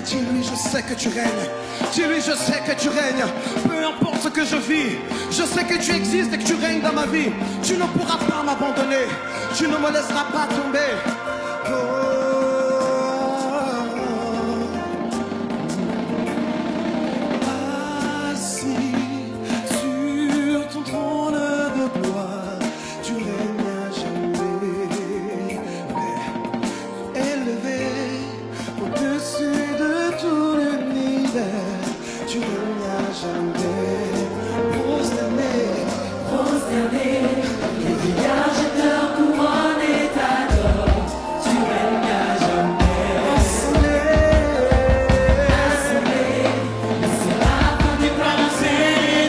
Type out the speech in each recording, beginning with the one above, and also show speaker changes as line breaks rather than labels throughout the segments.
Dis-lui, je sais que tu règnes. Dis-lui, je sais que tu règnes. Peu importe ce que je vis, je sais que tu existes et que tu règnes dans ma vie. Tu ne pourras pas m'abandonner. Tu ne me laisseras pas tomber. Assis sur ton trône de gloire, tu règnes à jamais. Élevé au-dessus de tout l'univers, tu règnes à jamais. Prosterné, les villages te couronnent et t'adorent. Tu règnes à jamais. Assemblé, le séraphin du prononcer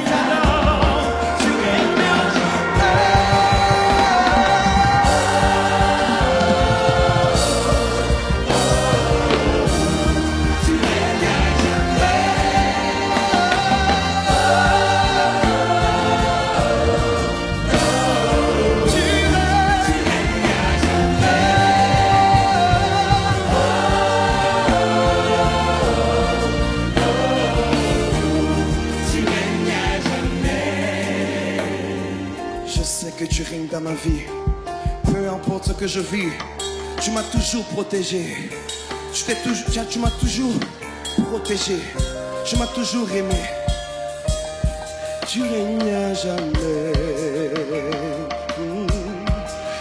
t'adore. Tu règnes à tu règnes à Je sais que tu règnes dans ma vie. Peu importe ce que je vis, tu m'as toujours protégé. Tu m'as toujours protégé. Tu m'as toujours aimé. Tu règnes à jamais.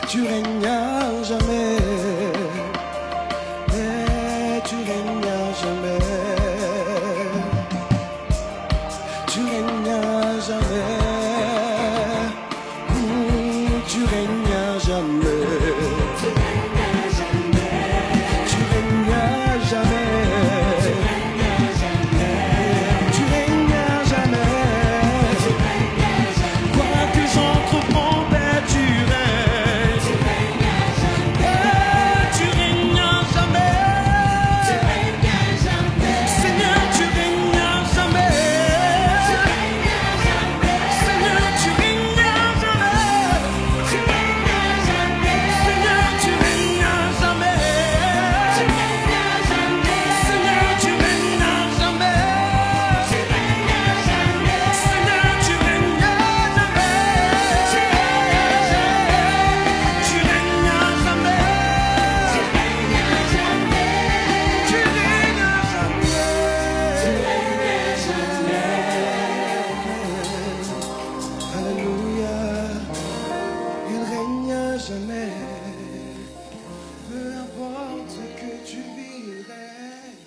Tu règnes à jamais. Tu règnes à jamais. Tu règnes à jamais. Tu règnes à jamais. Tu règnes à jamais. Tu règnes à jamais. Tu règnes à jamais. Quoi que j'entreprends, tu règnes. Tu règnes à jamais. Seigneur, tu règnes à jamais. Seigneur, tu règnes à jamais. Seigneur, tu règnes à jamais. Seigneur, tu règnes à jamais. Seigneur, tu règnes à jamais. Tu règnes à jamais. Tu règnes à jamais. Alléluia. Il règne à jamais. Peu importe ce que tu vis, il règne.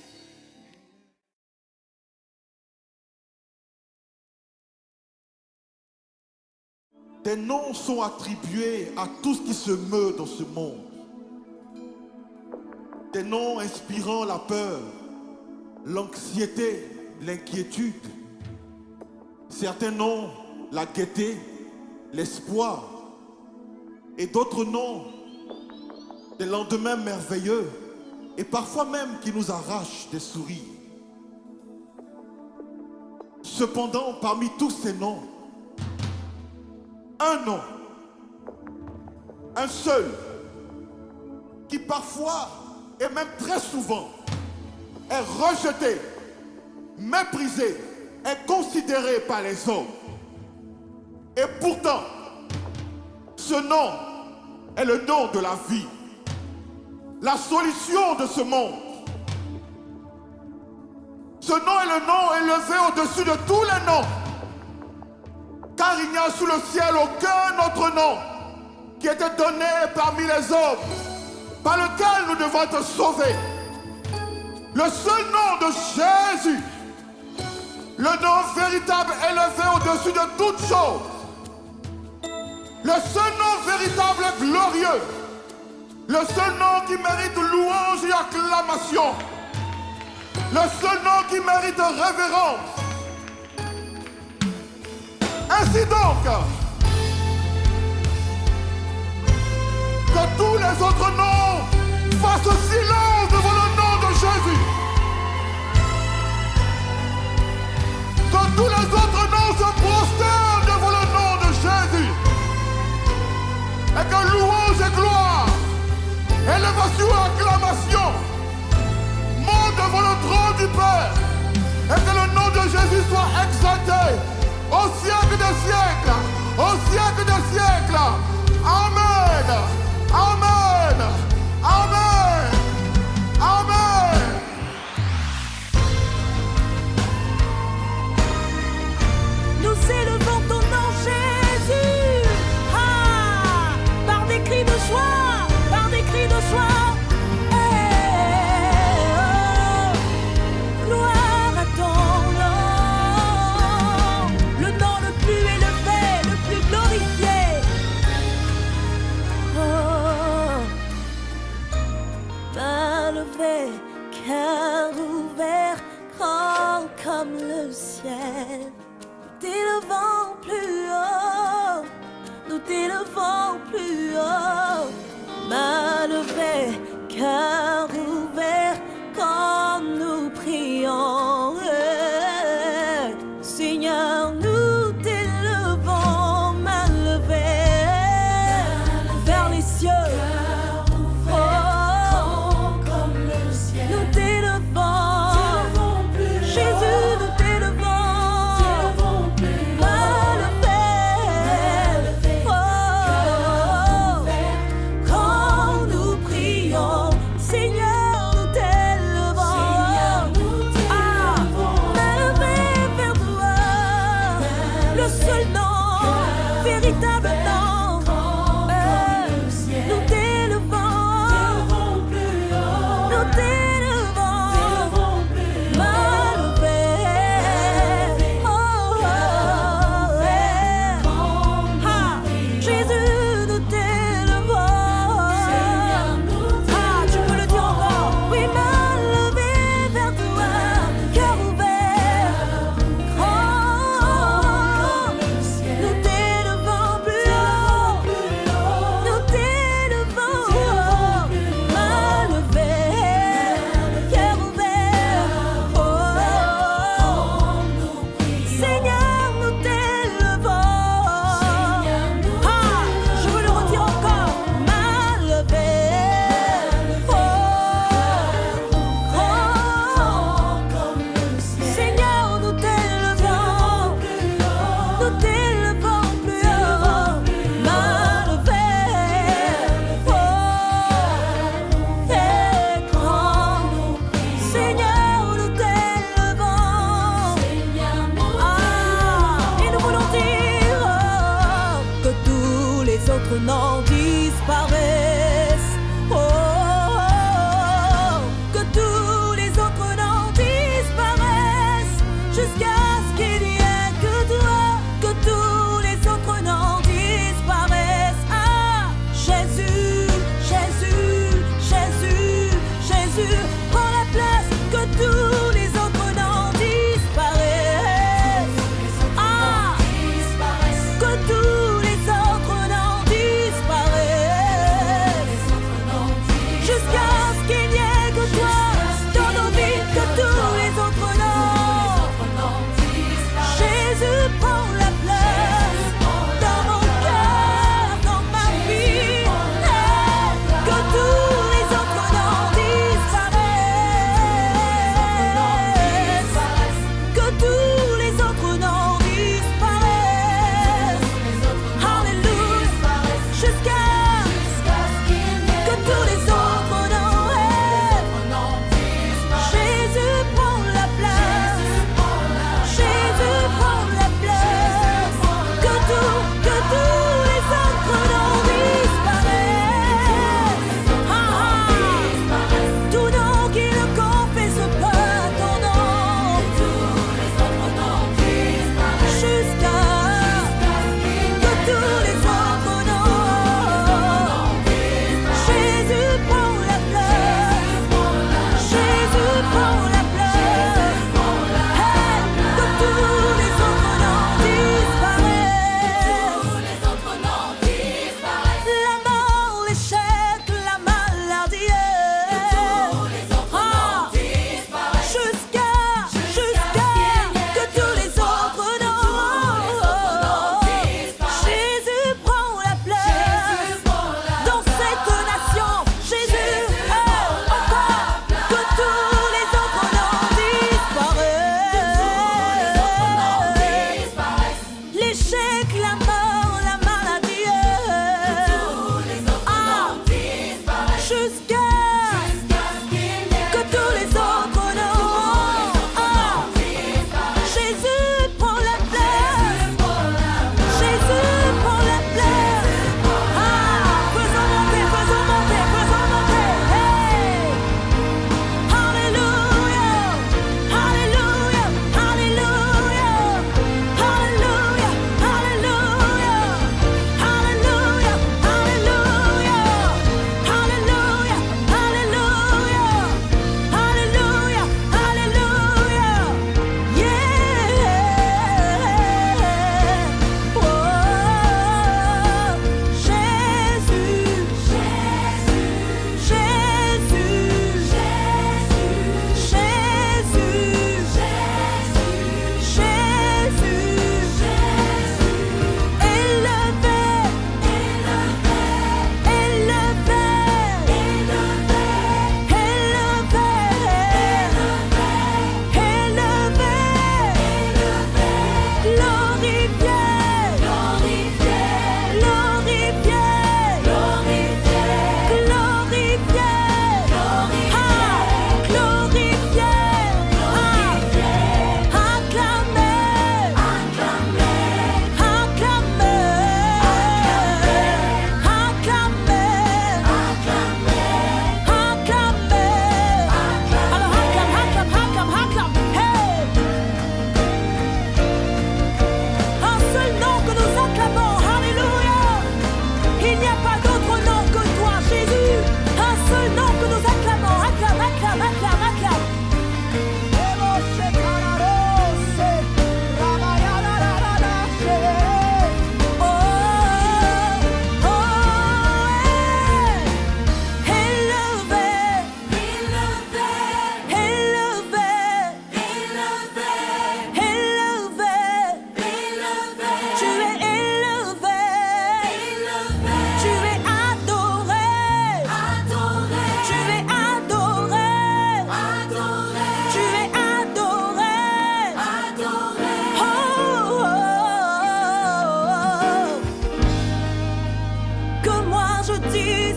Tes noms sont attribués à tout ce qui se meut dans ce monde. Tes noms inspirant la peur, l'anxiété, l'inquiétude. Certains noms, la gaieté, l'espoir. Et d'autres noms, des lendemains merveilleux. Et parfois même qui nous arrachent des sourires. Cependant, parmi tous ces noms, un nom, un seul, qui parfois et même très souvent est rejeté, méprisé, est considéré par les hommes. Et pourtant, ce nom est le nom de la vie, la solution de ce monde. Ce nom est le nom élevé au-dessus de tous les noms. Car il n'y a sous le ciel aucun autre nom qui a été donné parmi les hommes, par lequel nous devons être sauvés. Le seul nom de Jésus, le nom véritable élevé au-dessus de toutes choses. Le seul nom véritable et glorieux. Le seul nom qui mérite louange et acclamation. Le seul nom qui mérite révérence. Ainsi donc, que tous les autres noms fassent silence devant le nom de Jésus. Que tous les autres noms se prosternent devant le nom de Jésus. Et que louange et gloire, élévation et acclamation montent devant le trône du Père. Et que le nom de Jésus soit exalté au siècle des siècles. Au siècle des siècles. Amen. Amen. Amen. Amen.
Nous élevons ton nom, Jésus. Ah, par des cris de joie, par des cris de joie. Eh, oh, gloire à ton nom, le nom le plus élevé, le plus glorifié. Oh, main levée, cœur ouvert, grand comme le ciel. Nous t'élevons plus haut, nous t'élevons plus haut. Main levée, cœur ouvert, quand nous prions. Seigneur, nous t'élevons, main levée, vers les cieux. Oh,
Comme le ciel,
nous t'élevons, Jésus, nous t'élevons. Main levée, oh, quand nous prions, Seigneur, nous t'élevons. Ah, main levée vers toi, le seul nom, véritable nom. Nous t'élevons, nous t'élevons. Main levée, oh, ah, Jésus, nous t'élevons. Ah, tu peux le dire encore. Oui, main levée vers toi, cœur ouvert, grand. Nous t'élevons plus haut, nous t'élevons. Main levée, cœur ouvert, oh, Seigneur, nous t'élevons. Ah, je veux le redire encore. Main levée, oh, Seigneur, nous t'élevons. Nous t'élevons plus haut. Main levée, oh, et grand. Seigneur, nous t'élevons. Ah, et nous voulons dire que tous les autres noms disparaissent. Oh, que tous les autres noms disparaissent jusqu'à ce qu'il n'y ait que toi. Que tous les autres noms disparaissent. Ah, Jésus, Jésus, Jésus, Jésus, prends la place. Que tous les autres noms disparaissent. Ah, que tous les autres noms disparaissent.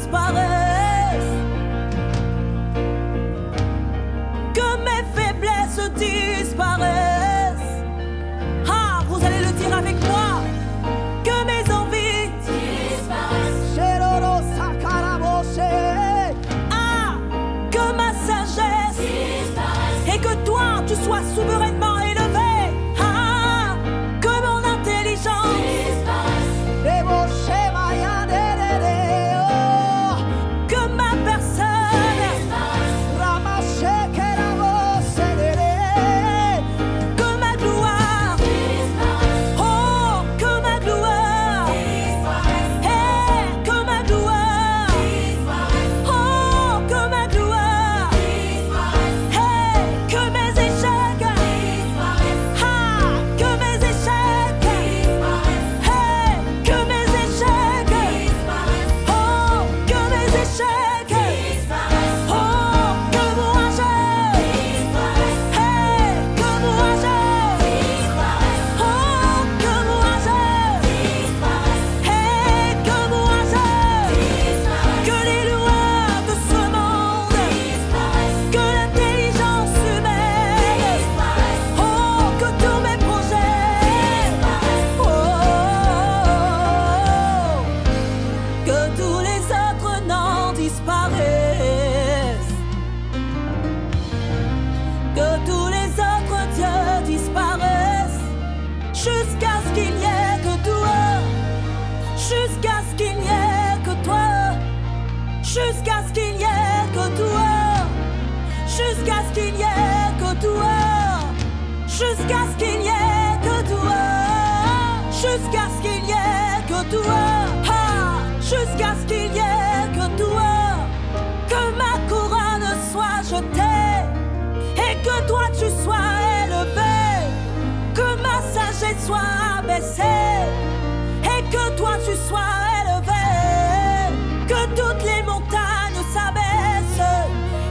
disparaissent, que mes faiblesses disparaissent. Ah, vous allez le dire avec moi, que mes envies disparaissent. Ah, que ma sagesse disparaisse et que toi tu sois souverainement élevé. Ah, que mon intelligence disparaisse. Que ma personne disparaisse. Que ma gloire disparaisse. Oh, que ma gloire disparaisse. Hey, que ma gloire disparaisse. Oh, que ma gloire disparaisse. Hey, que mes échecs disparaissent. Ah, que mes échecs disparaissent. Hey, que mes échecs disparaissent. Oh, que mes échecs disparaissent. Oh, que moi je disparaisse. Hey, que moi je disparaisse. Oh, que moi je disparaisse. Hey, que moi je disparaisse. Que les lois de ce monde disparaissent. Que l'intelligence humaine disparaisse. Oh, que tous mes projets disparaissent. Oh, que tous les autres noms disparaissent. Que tous les autres dieux disparaissent. Jusqu'à ce qu'il n'y ait que toi. Jusqu'à ce qu'il n'y ait que toi. Jusqu'à ce qu'il n'y ait que toi. Jusqu'à ce qu'il n'y ait que toi. Jusqu'à ce qu'il n'y ait que toi. Jusqu'à ce qu'il n'y ait que toi. Ah, jusqu'à ce qu'il n'y ait que toi. Que ma couronne soit jetée et que toi tu sois élevé. Que ma sagesse soit abaissée et que toi tu sois élevé. Que toutes les montagnes s'abaissent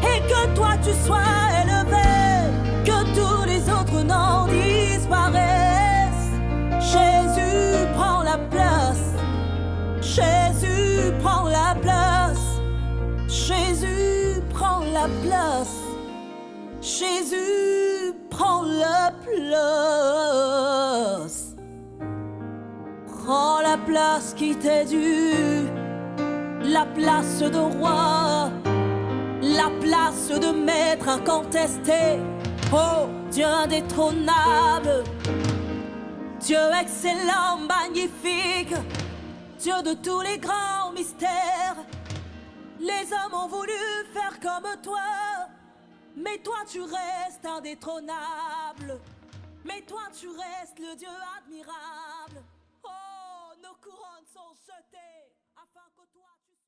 et que toi tu sois élevé. Que tous les autres noms disparaissent. Jésus prend la place. Jésus prend la place. Jésus prend la place. Jésus prend la place. Prends la place qui t'est due. La place de roi. La place de maître incontesté. Oh, Dieu indétrônable. Dieu excellent, magnifique. Dieu de tous les grands mystères. Les hommes ont voulu faire comme toi, mais toi tu restes indétrônable. Mais toi tu restes le Dieu admirable. Oh, nos couronnes sont jetées afin que toi tu sois...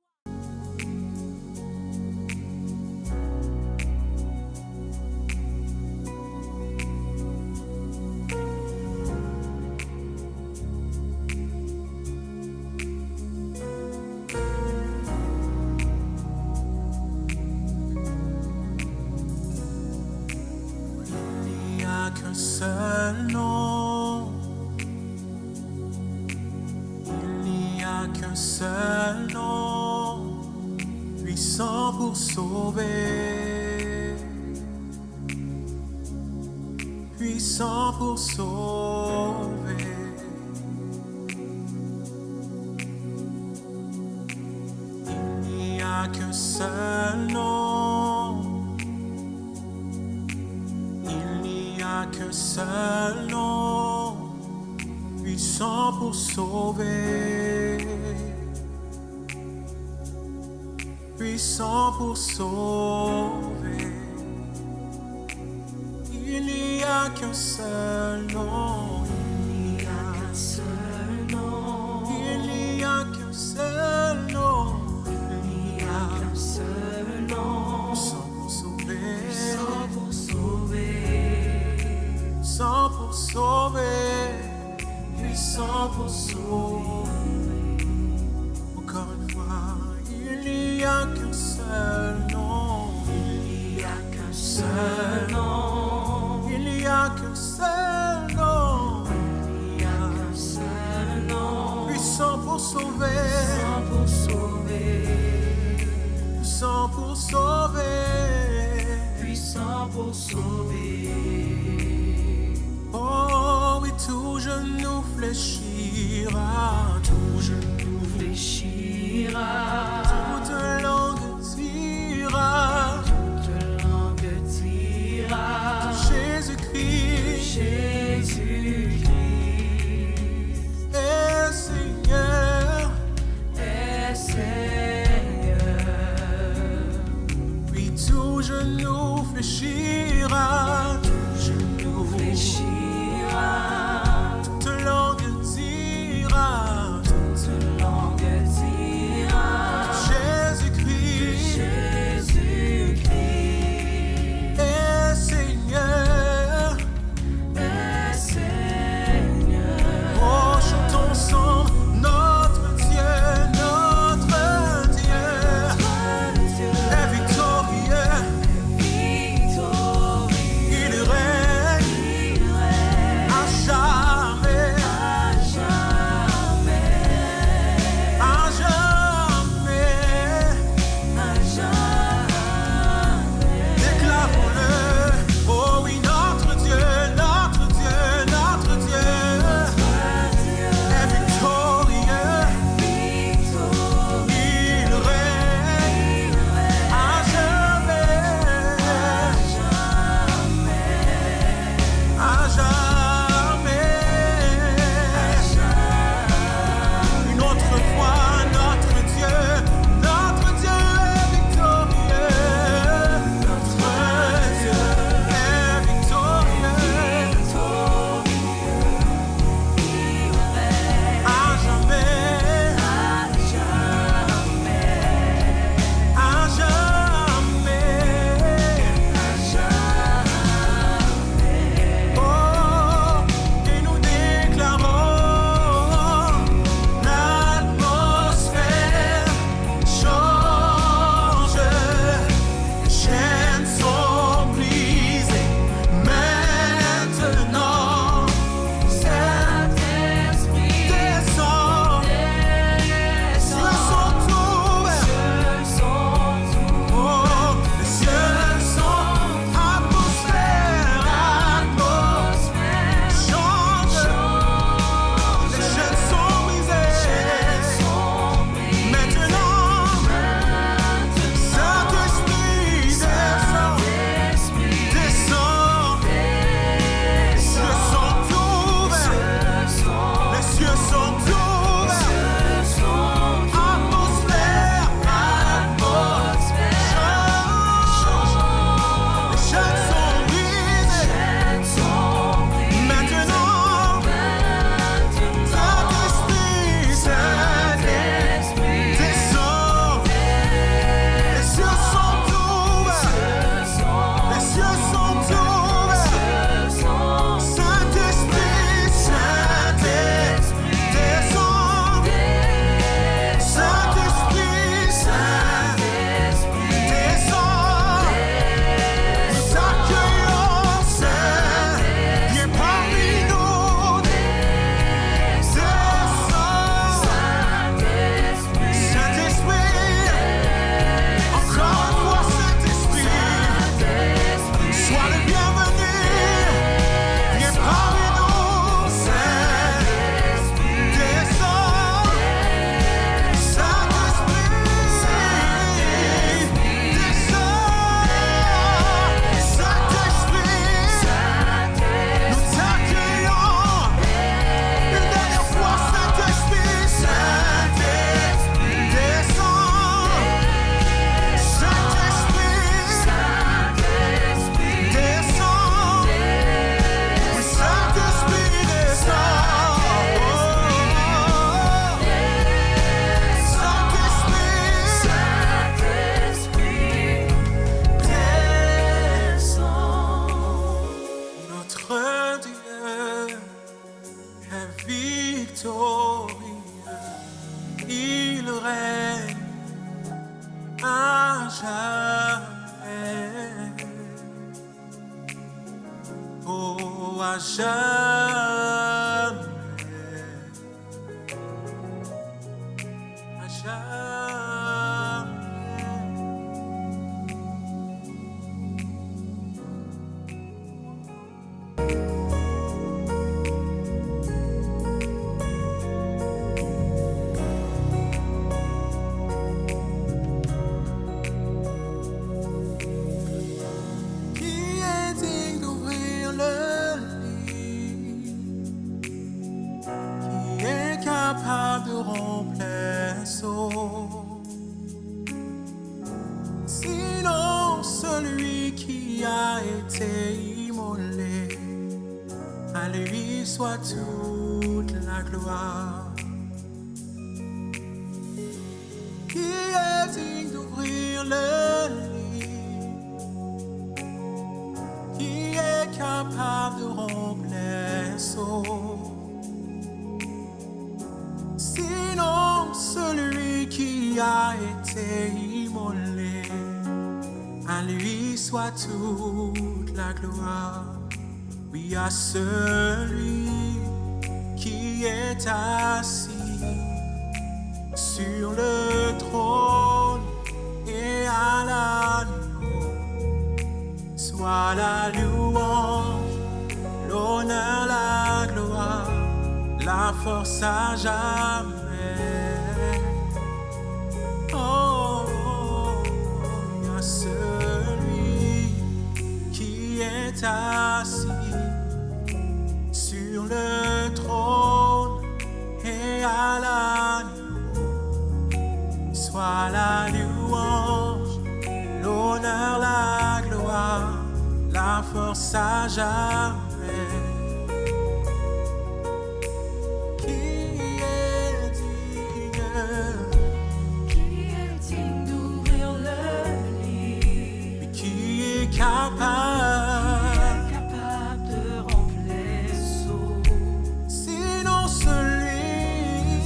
Qu'un seul nom, il n'y a qu'un seul nom, puissant pour sauver, puissant pour sauver. Il n'y a qu'un seul nom, qu'un seul nom, puissant pour sauver, puissant pour sauver. Il n'y a qu'un seul nom, il n'y a qu'un seul nom, il n'y a qu'un seul nom, il n'y a qu'un seul nom, puissant pour sauver, puissant pour sauver. Puissant pour sauver, puissant pour sauver. Encore une fois, il n'y a qu'un seul nom, il n'y a qu'un seul nom, il n'y a qu'un seul nom, il n'y a qu'un seul pour sauver,
puissant pour sauver.
Oh oui, tout genou fléchira,
Tout genou fléchira,
toute langue dira,
toute langue dira,
Jésus-Christ
Jésus-Christ
est Seigneur.
est Seigneur.
Oui, tout genou fléchira,
Tout genou fléchira,
toute langue dira,
toute langue dira,
Jésus-Christ
Jésus-Christ
est Seigneur.
est Seigneur.
Oh, chantons ensemble notre Dieu est victorieux. Il règne à jamais, à jamais. Déclarons-le. Oh oui, notre Dieu est victorieux. Il règne à jamais, à jamais. Une autre fois, notre Dieu est victorieux. Notre Dieu est victorieux. À jamais, à jamais. Oh, et nous déclarons l'atmosphère change, les chaînes sont brisées maintenant.
Saint-Esprit
Descend, les cieux sont ouverts. Oh, les cieux sont atmosphère change, les chaînes sont brisées maintenant. Saint-Esprit descend, les cieux sont ouverts, les cieux sont ouverts. Atmosphère change, les chaînes sont brisées maintenant. Saint-Esprit descend, les cieux sont ouverts, les cieux sont ouverts. Saint-Esprit descend, Saint-Esprit descend. Nous t'accueillons, Saint, viens parmi nous. Descend, Saint-Esprit, encore une fois, Saint-Esprit, sois le bienvenu. Viens parmi nous, Saint, descend, Saint-Esprit, descend, Saint-Esprit, nous t'accueillons. Une dernière fois, Saint-Esprit, descend, Saint-Esprit, descend, oui, Saint-Esprit, descend, Saint-Esprit, notre Dieu est victorieux. Il règne à jamais. Oh, à jamais. À jamais. été immolé. À lui soit toute la gloire. Qui est digne d'ouvrir le livre? Qui est capable de rompre les sceaux? Sinon celui qui a été immolé. À lui soit toute la gloire. Oui, à celui qui est assis sur le trône et à l'agneau, soit la louange, l'honneur, la gloire, la force à jamais. Oh, il y a celui qui est assis sur le trône et à l'agneau, soit la louange, l'honneur, la gloire, la force à jamais.
Capable de rompre les sceaux.
Sinon celui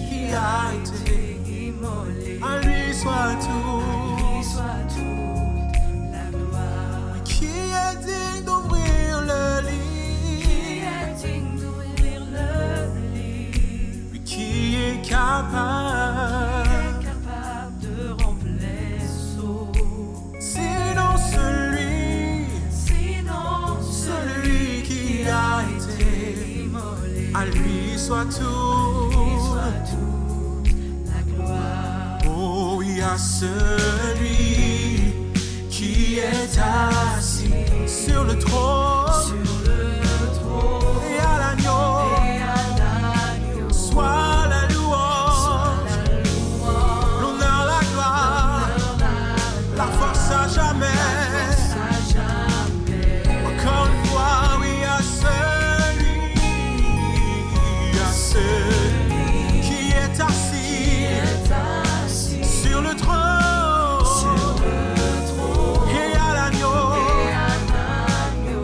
qui a été
immolé.
à lui soit tout.
La gloire.
Qui est digne d'ouvrir le livre? Qui est capable
De rompre les sceaux.
Sinon celui qui a été
Immolé.
à lui soit tout.
La gloire.
Oh, il y a celui qui est assis sur le trône et à l'agneau, soit la louange, l'honneur, la gloire, la force à jamais. Encore une fois, oui, il y a celui qui est assis sur le trône et à l'agneau,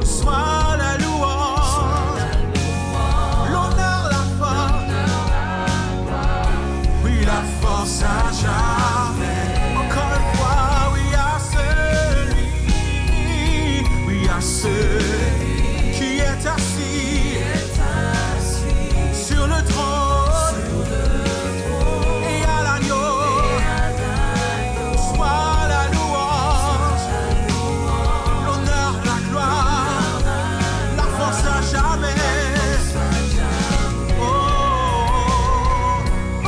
soit la louange, l'honneur, la force, oui, la force à jamais. Encore une fois, oui, il y a celui qui est assis sur le trône et à l'agneau, soit la louange, l'honneur, la gloire, la force à jamais. Oh, oh, oh.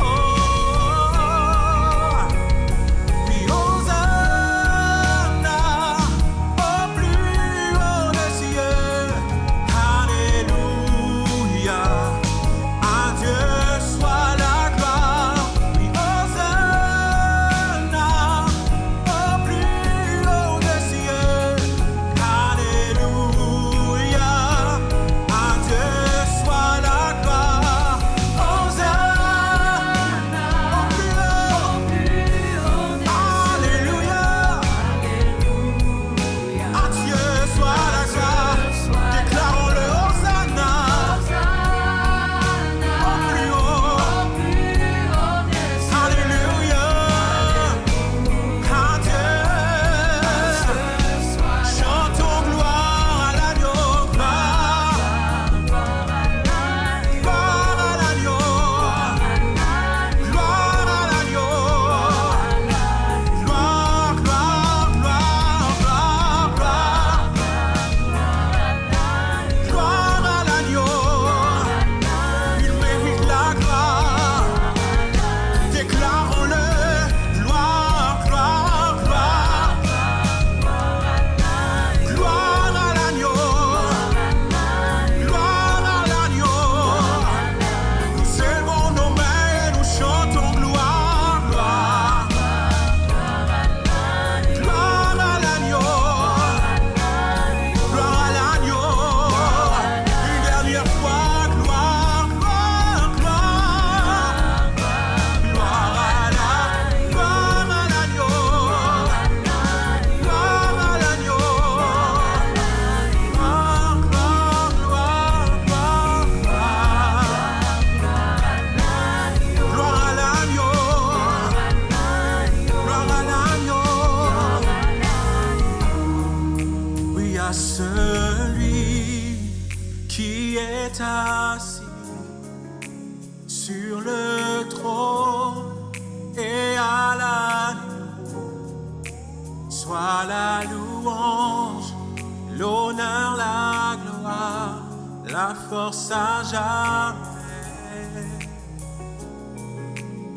la force à jamais.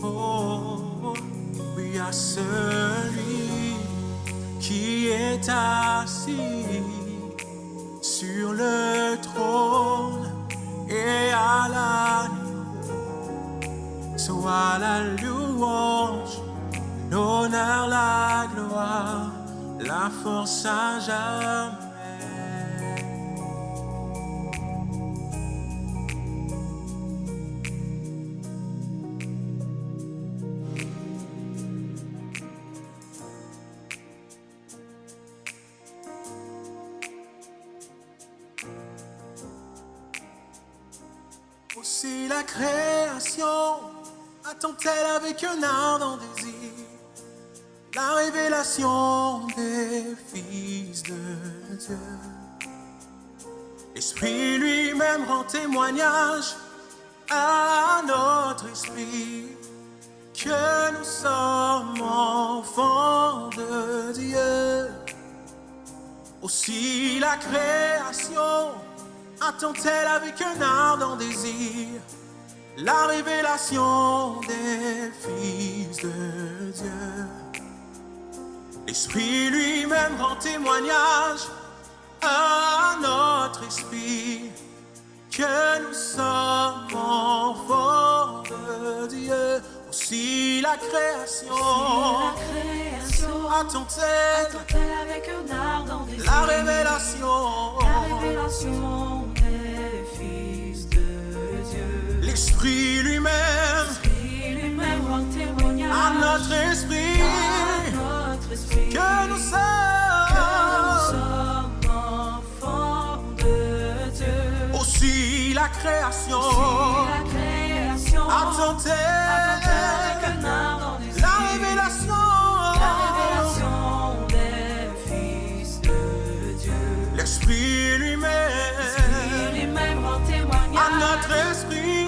Oh, oui, à celui qui est assis sur le trône et à l'agneau soit la louange, l'honneur, la gloire, la force à jamais. Aussi la création attend-elle avec un ardent désir la révélation des fils de Dieu. L'Esprit lui-même rend témoignage à notre esprit que nous sommes enfants de Dieu. Aussi la création attend-elle avec un ardent désir la révélation des fils de Dieu. L'Esprit lui-même rend témoignage à notre esprit que nous sommes enfants de Dieu. Aussi la création attend-elle
avec un ardent désir
la révélation
des fils de Dieu.
L'Esprit lui-même
Rend témoignage
à notre esprit que nous sommes
enfants de Dieu.
aussi la création attend-elle
avec un ardent désir
la révélation
des fils de Dieu.
l'Esprit lui-même
Rend témoignage
à notre esprit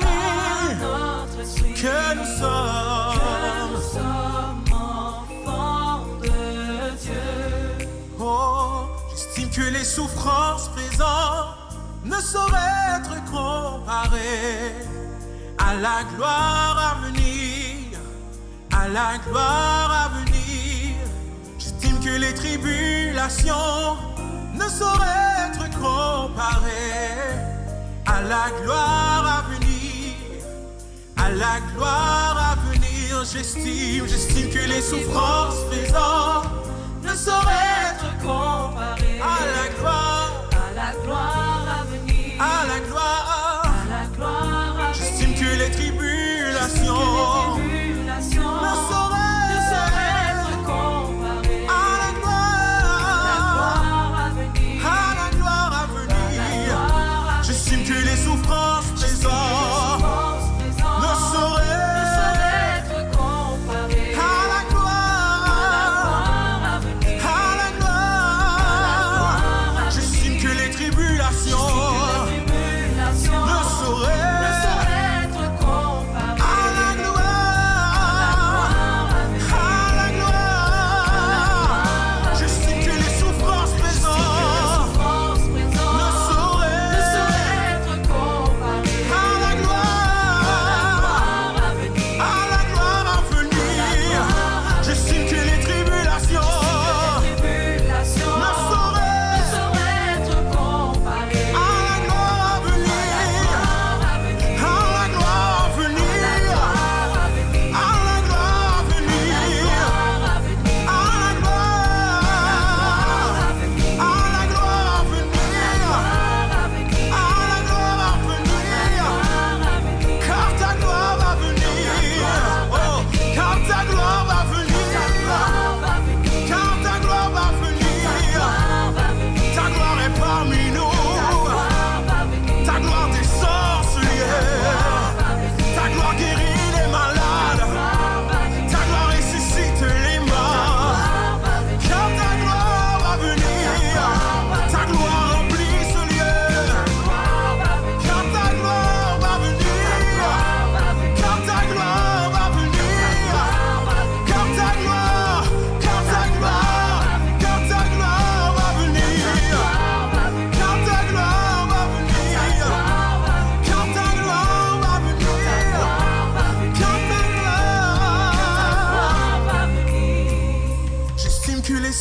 que nous sommes
enfants de Dieu.
oh, j'estime que les souffrances présentes ne sauraient être comparées à la gloire à venir, à la gloire à venir. J'estime que les tribulations ne sauraient être comparées à la gloire à venir, à la gloire à venir. J'estime que les souffrances présentes ne sauraient être
Comparé
à la gloire
à venir,
à la gloire.
à la gloire à
J'estime
venir.
que les tribulations ne sauraient
être comparé
à la gloire
à venir,
à la gloire à venir. J'estime que les souffrances présentes ne sauraient
être comparé
à la gloire
à venir,
à la gloire. J'estime que les tribulations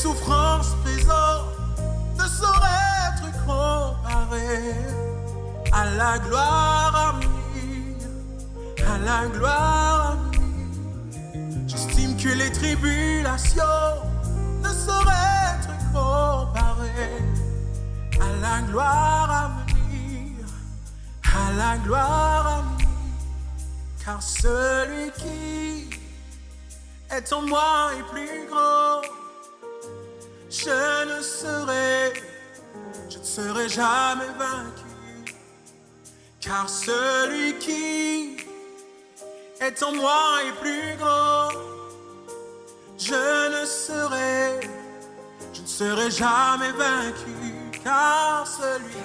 souffrances présentes ne sauraient être comparées à la gloire à venir, à la gloire à venir. J'estime que les tribulations ne sauraient être comparées à la gloire à venir, à la gloire à venir. Car celui qui est en moi est plus grand. Je ne serai jamais vaincu. Car celui qui est en moi est plus grand. Je ne serai jamais vaincu. Car celui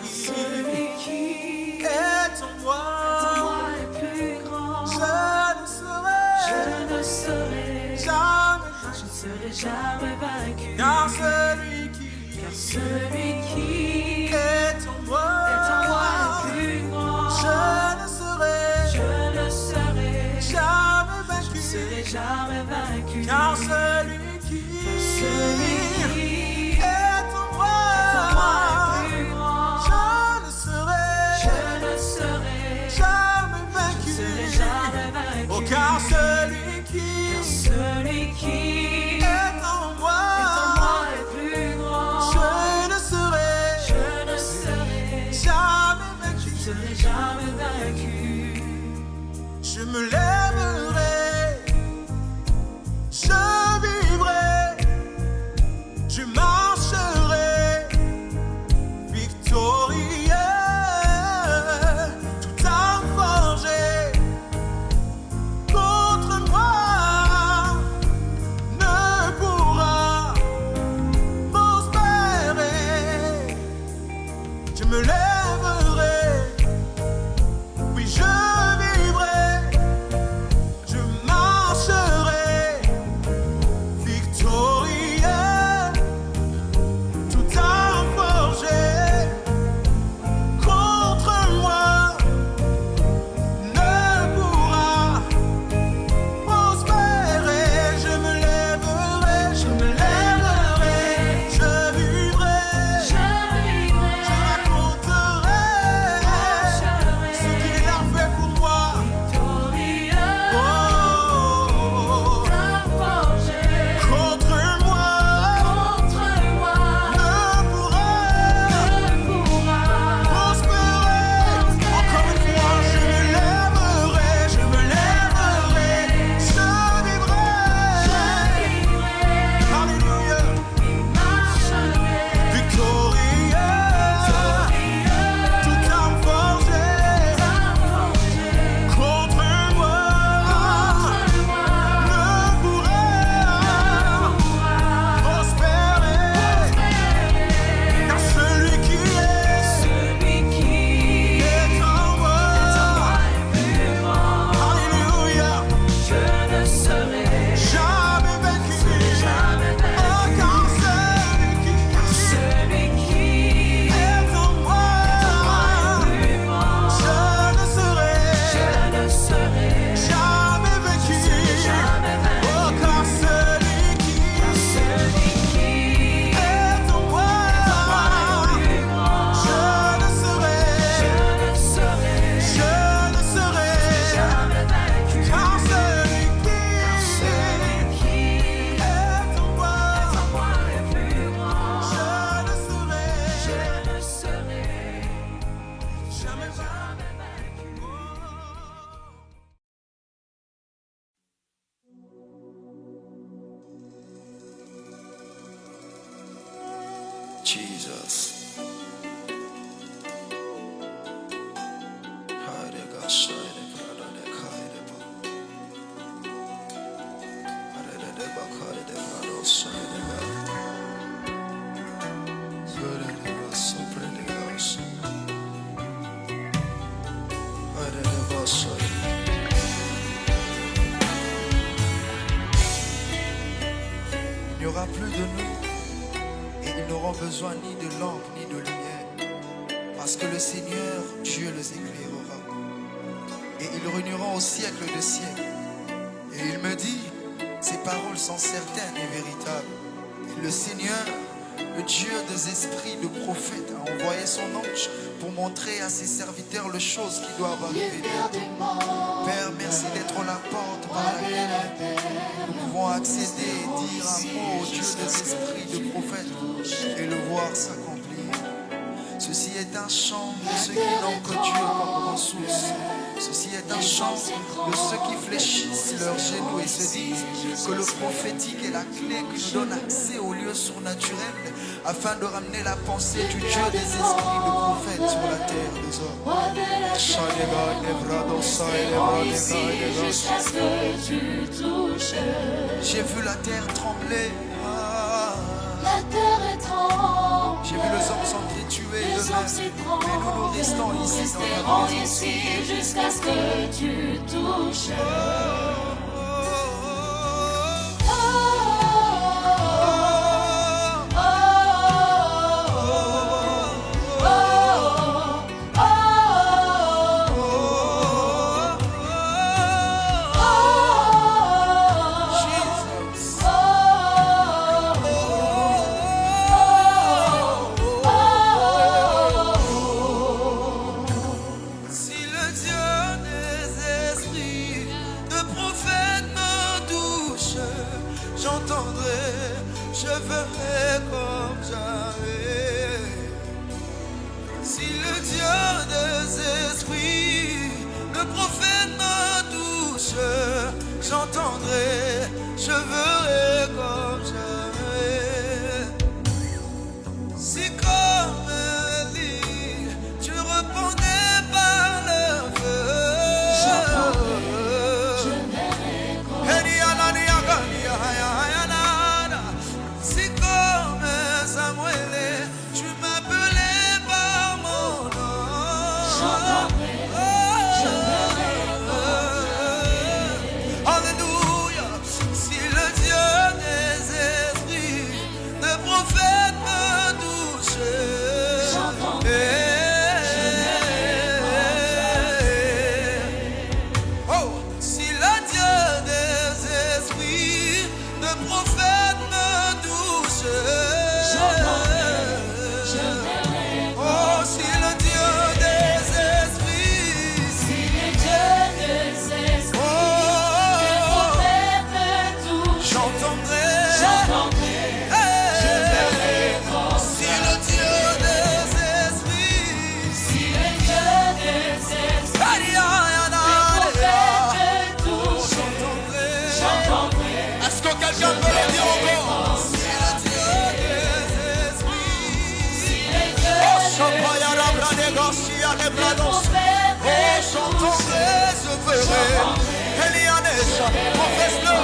qui est en moi
est plus grand.
je ne serai jamais vaincu. Car celui qui est en moi est plus grand. Je ne serai jamais vaincu. Car celui qui est en moi est plus grand. Je ne serai jamais vaincu. Oh, car celui qui est en moi est plus grand. Je ne serai jamais vaincu. Je me lèverai, je vivrai, je marcherai victorieux. Tout a forgé contre moi ne pourra prospérer. Je me lèverai, oui je vivrai, je marcherai victorieux. Tout a forgé contre moi ne pourra prospérer. Je me lèverai, je vivrai, je raconterai ce qu'il a fait pour moi. Oh, contre moi ne pourra prospérer. Encore une fois, je me lèverai, je vivrai, alléluia, victorieux. Tout a forgé contre moi ne pourra prospérer. Car celui qui est en moi, alléluia, jamais vaincu. Oh, car celui qui est en moi, je ne serai jamais vaincu. Oh, car celui qui est en moi, je ne serai jamais vaincu. Car celui qui est en moi est plus grand. Je ne serai jamais vaincu.
Jesus. Il n'y aura plus de nous et ils n'auront besoin ni de lampe ni de lumière, parce que le Seigneur Dieu les éclairera et ils régneront au siècle des siècles. Et il me dit, ces paroles sont certaines et véritables.
Le Seigneur, le Dieu des esprits, de prophètes, a envoyé son ange pour montrer à ses serviteurs les choses qui doivent arriver. Père, merci d'être la porte par laquelle nous pouvons accéder et dire un mot au Dieu des esprits, de prophètes, et le voir s'accomplir. Ceci est un chant de ceux qui n'ont que Dieu comme ressource. Ceci est un chant de ceux qui fléchissent leurs genoux et se disent que le prophétique est la clé qui nous donne accès au lieu surnaturel afin de ramener la pensée du Dieu des esprits de prophètes sur la terre des hommes. J'ai vu la terre trembler.
La terre est tremble.
J'ai vu les hommes s'entretuer d'eux-mêmes. Mais nous restons ici dans ta présence.
Ici jusqu'à ce que tu touches.
J'entendrai, je verrai comme jamais. Si comme Élie, tu répondais par le feu,
Je verrai comme
si comme Samuel, tu m'appelais par mon nom,
j'entendrai. Je verrai
Alléluia. Si le Dieu des esprits, de prophètes me touche, oh, si le Dieu des esprits, de prophètes me touche, oh, si le Dieu des esprits,
Si les dieux des esprits,
j'entendrai,
j'entendrai.
je verrai si le Dieu des esprits,
Si les dieux des esprits,
aïe, aïe,
prophètes touchent, j'entendrai.
est-ce que quelqu'un peut le dire encore? Si le Dieu des esprits,
Si les dieux
oh,
des
Chapaya, Rabra, Negosia, Nebrados, oh, j'entendrai, je verrai, Elianesha, confesse-le,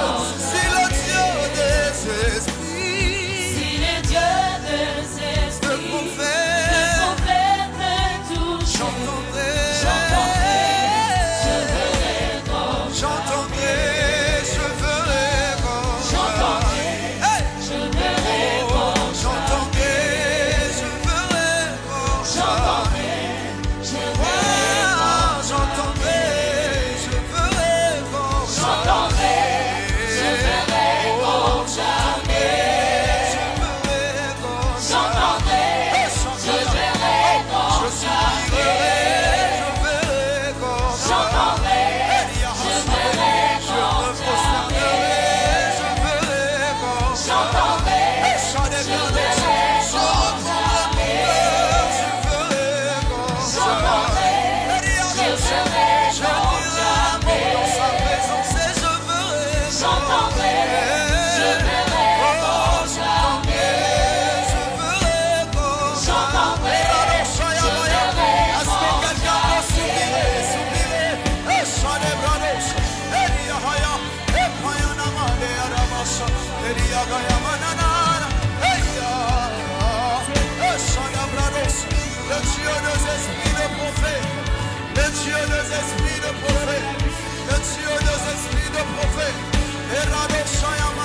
si le Dieu des esprits,
Si les dieux des
de
esprits,
prophètes,
prophètes me touchent,
j'entendrai,
je verrai comme
j'entendrai, je verrai comme
j'entendrai,
hey!
je verrai comme
J'entendrai, je verrai comme
j'entendrai, je verrai
Ah, j'entendrai, je verrai comme
j'entendrai, je verrai comme jamais.
je verrai comme
J'entendrai, je verrai comme
je supplierai, je verrai comme
j'entendrai, je verrai
je me
comme
prosternerai, je verrai comme
j'entendrai,
je reprendrai mon cœur, je verrai comme
j'entendrai, je verrai
je
comme
dirai un mot dans sa présence et je verrai
j'entendrai, je verrai comme jamais.
je verrai comme
J'entendrai, je verrai
est-ce que quelqu'un peut soupirer? Shadebrados, Eliahaya, Epayanamade Arabasha, Eliagaya Mananana, Shadebrados, le Dieu des esprits de prophètes, le Dieu des esprits de prophètes, le Dieu des esprits de prophètes, Erados Shayama.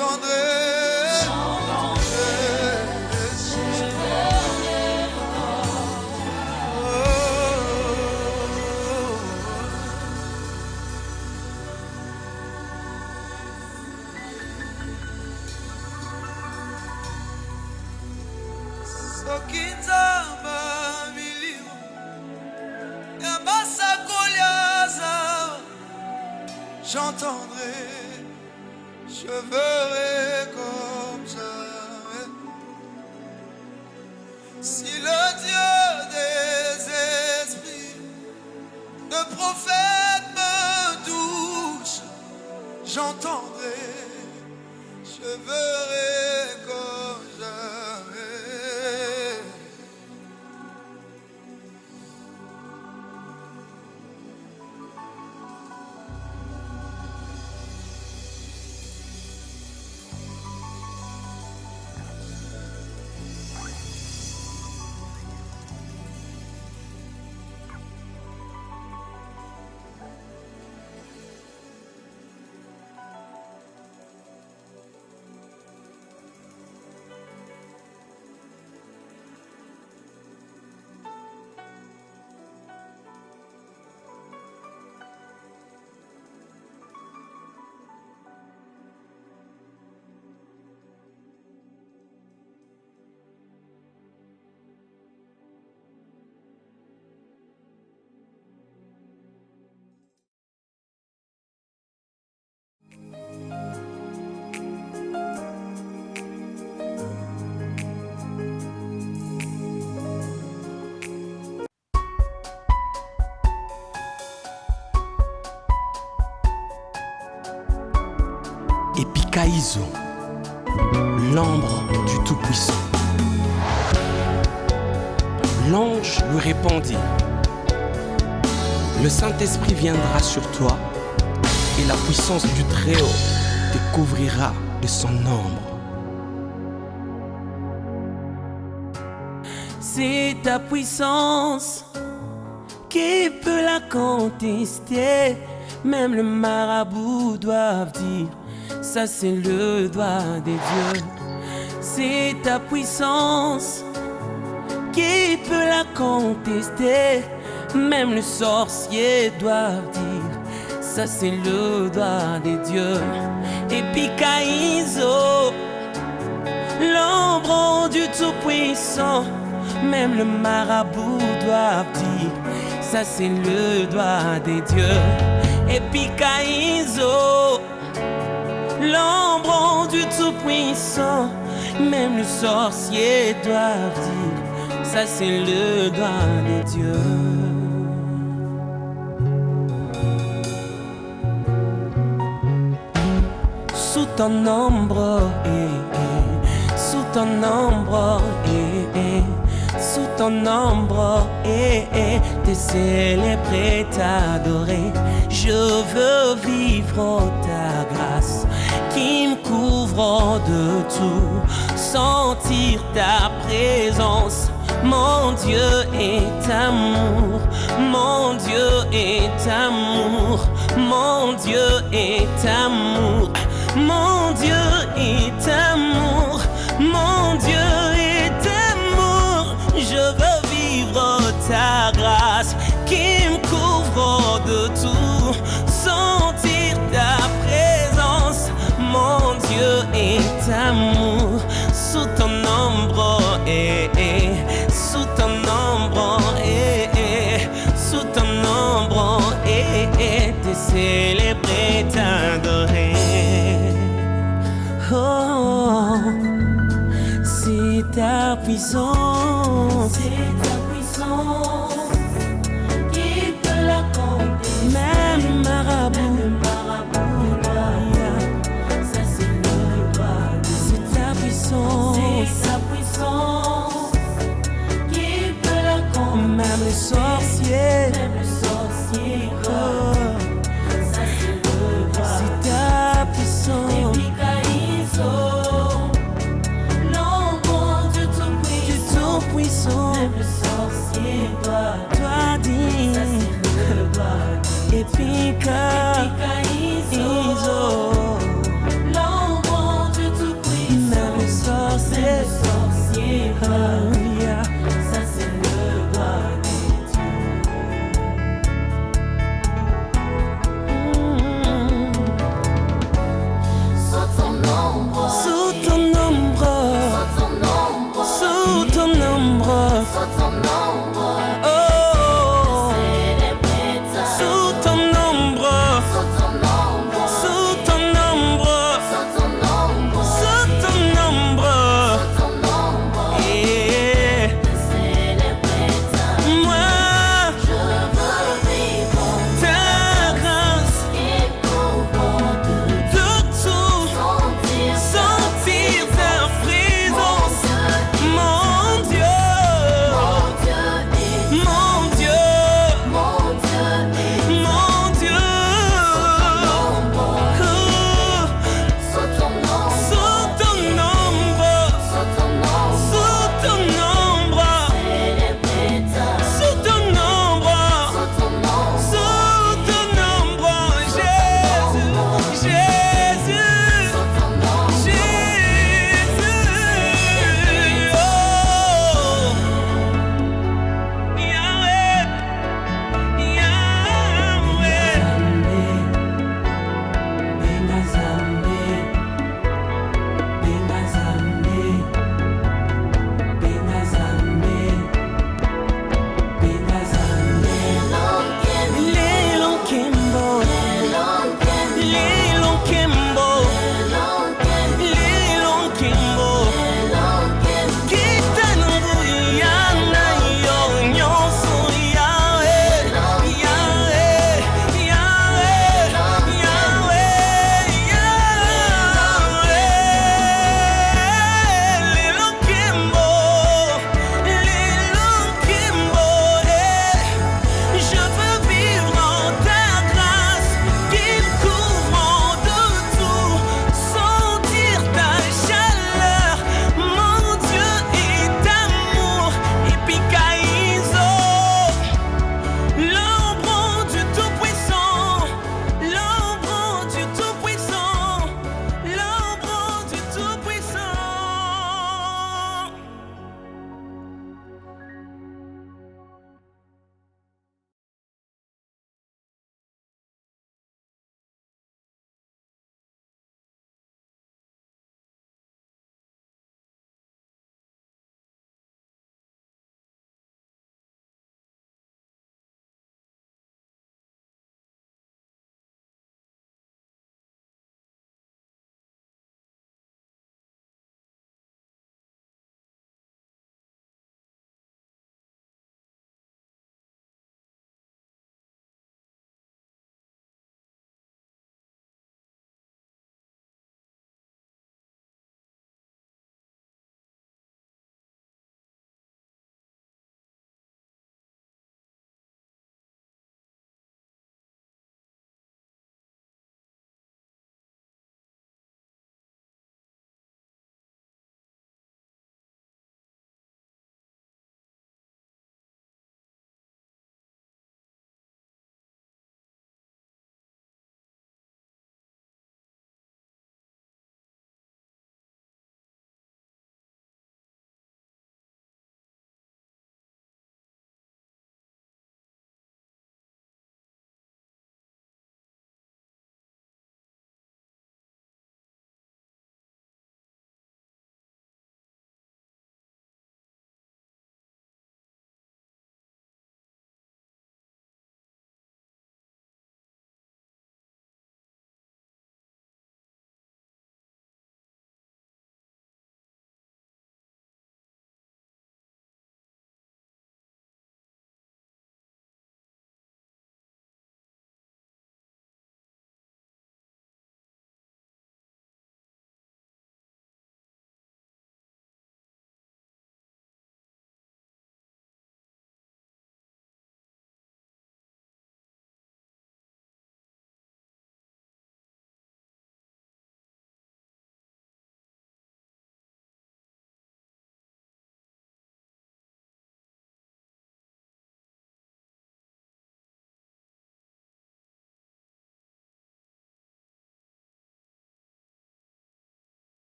j'entendrai. J'entendrai, je verrai comme jamais. Si le Dieu des esprits, de prophète me touche, j'entendrai, je verrai comme jamais.
Epikaïzo, l'ambre du Tout-Puissant. L'ange lui répondit: le Saint-Esprit viendra sur toi et la puissance du Très-Haut te couvrira de son ombre.
C'est ta puissance qui peut la contester. Même le marabout doit dire: ça c'est le doigt des dieux. C'est ta puissance qui peut la contester. Même le sorcier doit dire: ça c'est le doigt des dieux. Epikaïzo, l'ombre du Tout-Puissant. Même le marabout doit dire: ça c'est le doigt des dieux. Epikaïzo, l'ombre du Tout-Puissant. Même le sorcier doit dire: ça c'est le doigt des dieux. Sous ton ombre, sous ton ombre, sous ton ombre, t'es célébré, t'adorer. Je veux vivre ta grâce qui me couvre de tout, sentir ta présence. Mon Dieu est amour, mon Dieu est amour, mon Dieu est amour, mon Dieu est amour, mon Dieu est amour. Je veux vivre ta grâce qui me couvre de tout, sentir ta présence. Mon Dieu est amour, sous ton ombre, sous ton ombre, sous ton ombre, t'es célébré, t'adorer. Oh, c'est ta puissance, c'est ta puissance qui peut la contester. Même marabout, ça c'est le doigt. C'est ta puissance, c'est sa puissance qui peut la contester. Même le sorcier, oh, ça c'est le doigt. C'est ta puissance. Même le sorcier doit dire, Epikaïzo.